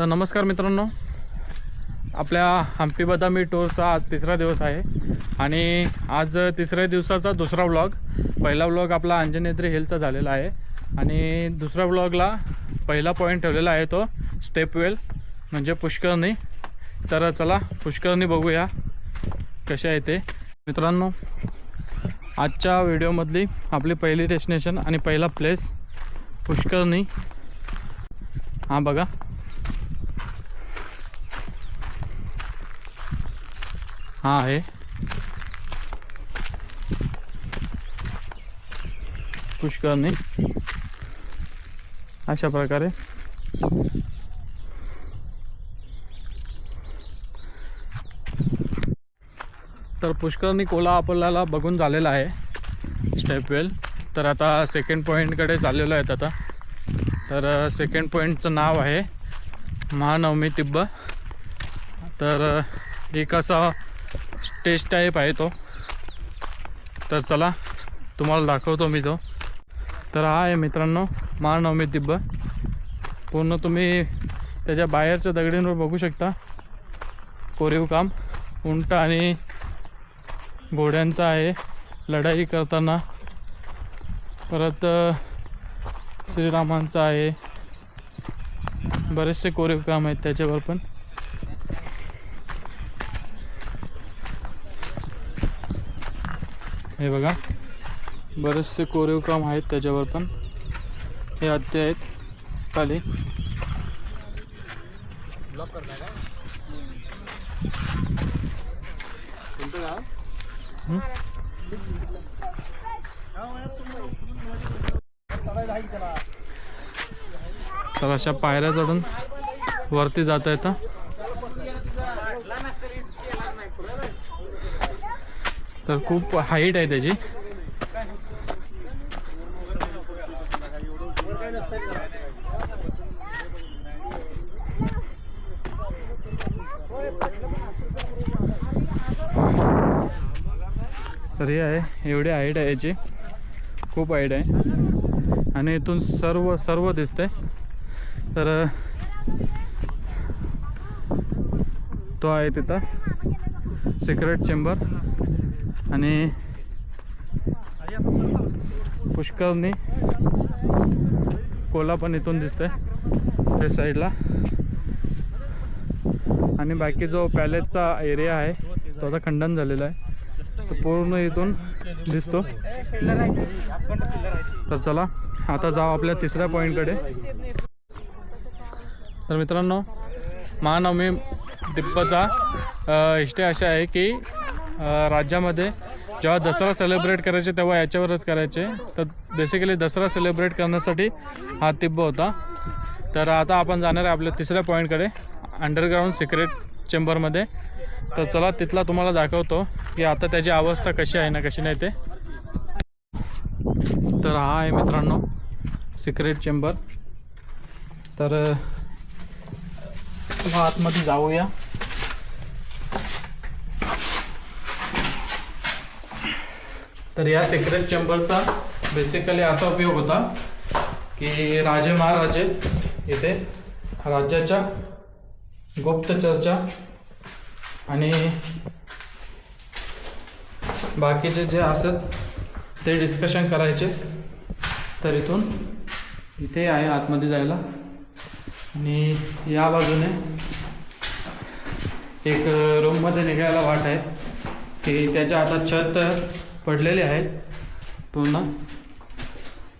तर नमस्कार मित्रांनो, आपल्या हम्पी बदामी टूरचा आज तिसरा दिवस आहे आणि आज तिसऱ्या दिवसाचा दुसरा व्लॉग. पहिला व्लॉग आपला अंजनेत्री हिलचा झालेला आहे आणि दुसऱ्या व्लॉगला पहिला पॉईंट ठेवलेला आहे तो स्टेप वेल म्हणजे पुष्करणी. तर चला पुष्करणी बघूया कशा आहे ते. मित्रांनो, आजच्या व्हिडिओमधली आपली पहिली डेस्टिनेशन आणि पहिला प्लेस पुष्करणी. हा बघा, हा आहे पुष्करणी. अशा प्रकारे तर पुष्करणी कोला आपल्याला बघून झालेला आहे स्टेपवेल. तर आता सेकंड पॉईंटकडे चाललेलो आहेत आता. तर सेकंड पॉईंटचं नाव आहे महानवमी तिब्ब. तर एक असा स्टेज टाईप आहे तो. तर चला तुम्हाला दाखवतो मी तो. तर हा आहे मित्रांनो महानवमी तिब्ब. पूर्ण तुम्ही त्याच्या बाहेरच्या दगडींवर बघू शकता कोरीव काम. उंट आणि घोड्यांचा आहे लढाई करताना. परत श्रीरामांचा आहे. बरेचसे कोरीव काम आहेत त्याच्यावर पण. हे बघा, बरेचसे कोरीव काम आहेत त्याच्यावर पण. हे हत्ती आहेत खाली. तर अशा पायऱ्या चढून वरती जाता येतं. तर खूप हाईट आहे त्याची. तर हे आहे, एवढी हाईट आहे याची, खूप हाईट आहे आणि इथून सर्व दिसतंय. तर तो आहे तिथं सिक्रेट चेंबर आणि पुष्करणी कोला पण इथून दिसतंय त्या साईडला. आणि बाकी जो पॅलेसचा एरिया आहे तो आता खंडन झालेला आहे. तो पूर्ण इथून दिसतो. तर चला आता जाऊ आपल्या तिसऱ्या पॉईंटकडे. तर मित्रांनो, महानवमी तिब्बचा हिस्ट्री अशी आहे की राज्यामध्ये जेव्हा दसरा सेलिब्रेट करायचे तेव्हा याच्यावरच करायचे. तर बेसिकली दसरा सेलिब्रेट करण्यासाठी हा तिब्ब होता. तर आता आपण जाणार आहे आपल्या तिसऱ्या पॉईंटकडे अंडरग्राऊंड सिक्रेट चेंबरमध्ये. तर चला तिथला तुम्हाला दाखवतो की आता त्याची अवस्था कशी आहे ना कशी नाही ते. तर हा आहे मित्रांनो सिक्रेट चेंबर. तर आतमध्ये जाऊया. तर या सिक्रेट चेंबरचा बेसिकली असा उपयोग होता की राजे महाराजे इथे राज्याच्या गुप्त चर्चा आणि बाकीचे जे असत ते डिस्कशन करायचे. तर इथे आहे आतमध्ये जायला आणि या बाजूने एक रूममध्ये निघायला वाट आहे की त्याच्या आता छत पडलेले आहेत पूर्ण.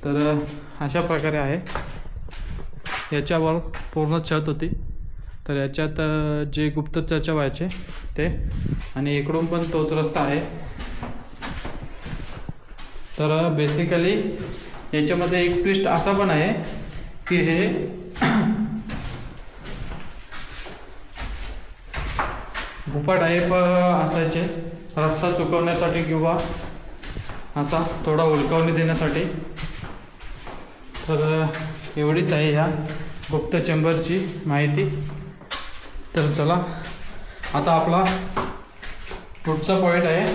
तर अशा प्रकारे आहे. याच्यावर पूर्ण छत होती. तर याच्यात जे गुप्त चर्चा व्हायचे ते. आणि इकडून पण तोच रस्ता आहे. तर बेसिकली याच्यामध्ये एक ट्विस्ट असा पण आहे की हे गुफा टाईप असायचे रस्ता चुकवण्यासाठी किंवा असा थोडा हुलकावणी देण्यासाठी. तर एवढीच आहे ह्या गुप्त चेंबरची माहिती. तर चला आता आपला पुढचा पॉईंट आहे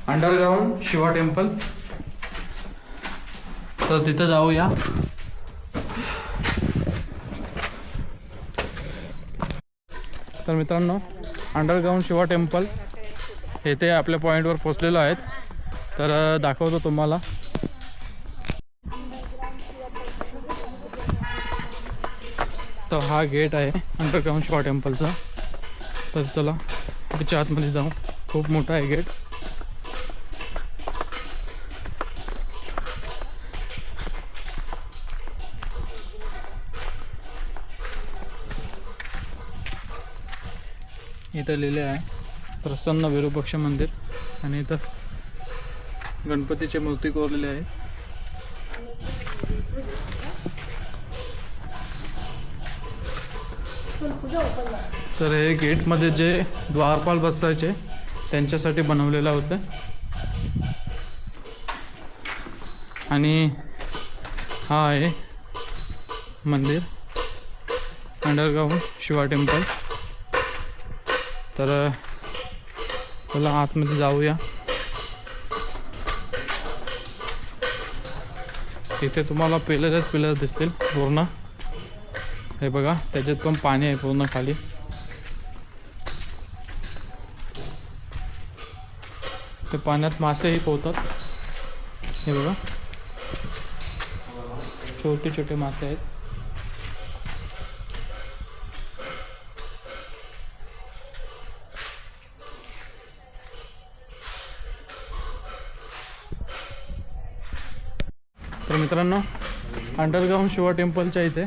अंडरग्राऊंड शिवा टेम्पल. तर तिथं जाऊया. तर मित्रांनो अंडरग्राऊंड शिवा टेम्पल येथे आपल्या पॉईंटवर पोचलेलो आहेत. तर दाखवतो तुम्हाला. तर हा गेट आहे अंडरग्राऊंड शिवा टेम्पलचा. तर चला त्याच्या आतमध्ये जाऊ. खूप मोठा आहे गेट. इथं लिहिले आहे प्रसन्न विरूपाक्ष मंदिर आणि इथं गणपतीची मूर्ती कोरलेली आहे. तर हे गेटमध्ये जे द्वारपाल बसायचे त्यांच्यासाठी बनवलेलं होतं. आणि हा आहे मंदिर अंडरग्राऊंड शिवा टेम्पल. तर चला आतमध्ये जाऊया. इथे तुम्हाला पिलर दिसतील पूर्ण. हे बघा त्याच्यात पण पाणी आहे पूर्ण खाली. ते पाण्यात मासेही पोहतात. हे बघा छोटे छोटे मासे आहेत. तर मित्रांनो अंडरग्राऊंड शिवा टेम्पलच्या इथे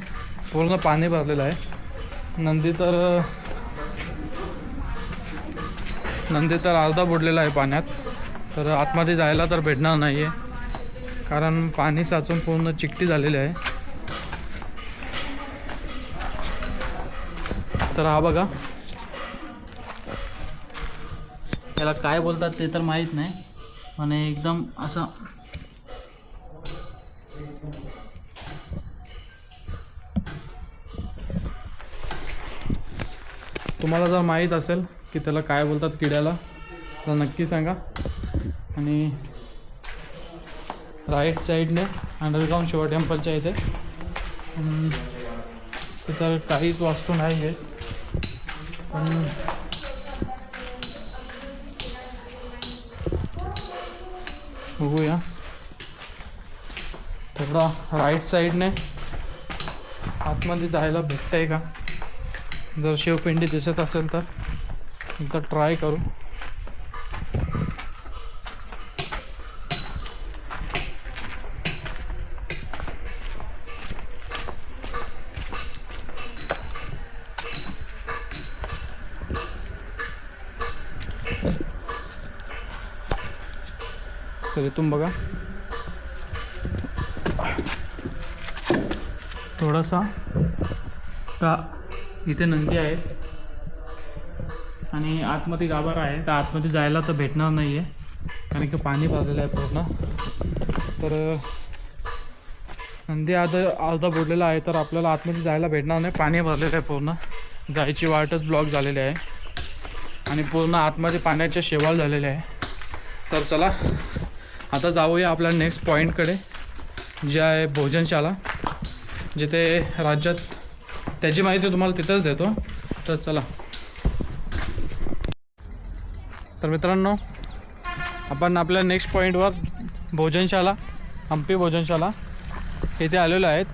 पूर्ण पाणी भरलेलं आहे. नंदी तर अर्धा बुडलेला आहे पाण्यात. तर आतमध्ये जायला तर भेटणार नाही आहे कारण पाणी साचून पूर्ण चिकटी झालेली आहे. तर हा बघा याला काय बोलतात ते तर माहीत नाही पण एकदम असं तुम्हाला जर माहीत असेल की त्याला काय बोलतात किड्याला तर नक्की सांगा. आणि राईट साईडने अंडरग्राऊंड शिवा टेम्पलच्या इथे तिथं काहीच वास्तू नाही आहे पण बघूया. थोडा राईट साईडने आतमध्ये जायला भेटतंय का. जर शिवपिंडी दिसत असेल तर एकदा ट्राय करू. तर इथून बघा थोडासा का इथे नंदी आहेत आणि आतमध्ये गाभारा आहे. तर आतमध्ये जायला तर भेटणार नाही आहे कारण की पाणी भरलेलं आहे पूर्ण. तर नंदी अर्धा बुडलेला आहे तर आपल्याला आतमध्ये जायला भेटणार नाही. पाणी भरलेलं आहे पूर्ण. जायची वाटच ब्लॉक झालेली आहे आणि पूर्ण आतमध्ये पाण्याचे शेवाळ झालेले आहे. तर चला आता जाऊया आपल्या नेक्स्ट पॉईंटकडे जे आहे भोजनशाला. जिथे राज्यात त्याची माहिती तुम्हाला तिथंच देतो. तर चला. तर मित्रांनो आपण आपल्या नेक्स्ट पॉईंटवर भोजनशाला हम्पी भोजनशाला इथे आलेलो आहेत.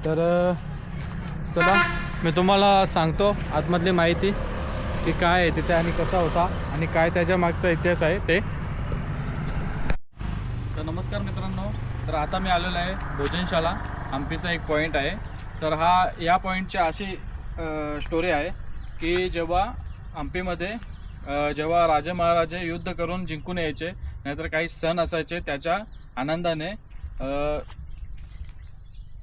तर चला मी तुम्हाला सांगतो आतमधली माहिती की काय आहे तिथे आणि कसा होता आणि काय त्याच्या मागचा इतिहास आहे ते. तर नमस्कार मित्रांनो. तर आता मी आलेलो आहे भोजनशाला. हम्पीचा एक पॉईंट आहे. तर या पॉईंटची अशी स्टोरी आहे की जेव्हा हम्पीमध्ये जेव्हा राजे महाराजे युद्ध करून जिंकून यायचे नाहीतर काही सण असायचे त्याच्या आनंदाने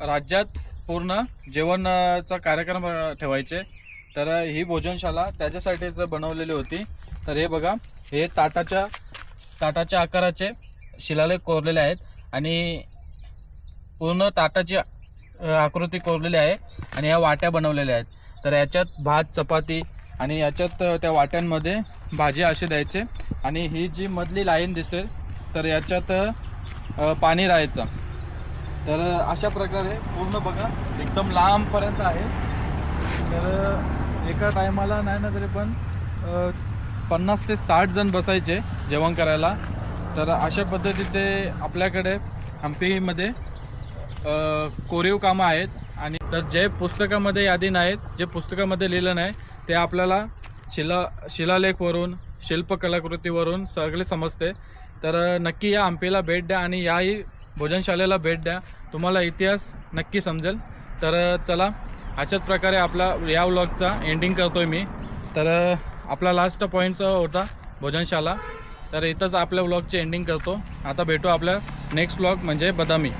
राज्यात पूर्ण जेवणाचा कार्यक्रम ठेवायचे. तर ही भोजनशाला त्याच्यासाठीच बनवलेली होती. तर हे बघा हे ताटाच्या आकाराचे शिलालेख कोरलेले आहेत आणि पूर्ण ताटाची आकृती कोरलेली आहे आणि या वाट्या बनवलेल्या आहेत. तर याच्यात भात चपाती आणि याच्यात त्या वाट्यांमध्ये भाजी असे द्यायचे आणि ही जी मधली लाईन दिसते तर याच्यात पाणी राहायचं. तर अशा प्रकारे पूर्ण बघा एकदम लांबपर्यंत आहे. तर एका टायमाला नाही ना तरी पण 50 ते 60 जण बसायचे जेवण करायला. तर अशा पद्धतीचे आपल्याकडे हम्पीमध्ये कोरीव कामं आहेत. आणि तर जे पुस्तकामध्ये यादी नाहीत, जे पुस्तकामध्ये लिहिलं नाही ते आपल्याला शिलालेखवरून, शिल्पकलाकृतीवरून सगळे समजते. तर नक्की या हम्पीला भेट द्या आणि याही भोजनशाळेला भेट द्या, तुम्हाला इतिहास नक्की समजेल. तर चला, अशाच प्रकारे आपला या व्लॉगचा एंडिंग करतोय मी. तर आपला लास्ट पॉईंटचा होता भोजनशाळा. तर इथंच आपल्या व्लॉगची एंडिंग करतो. आता भेटू आपल्या नेक्स्ट व्लॉग म्हणजे बदामी.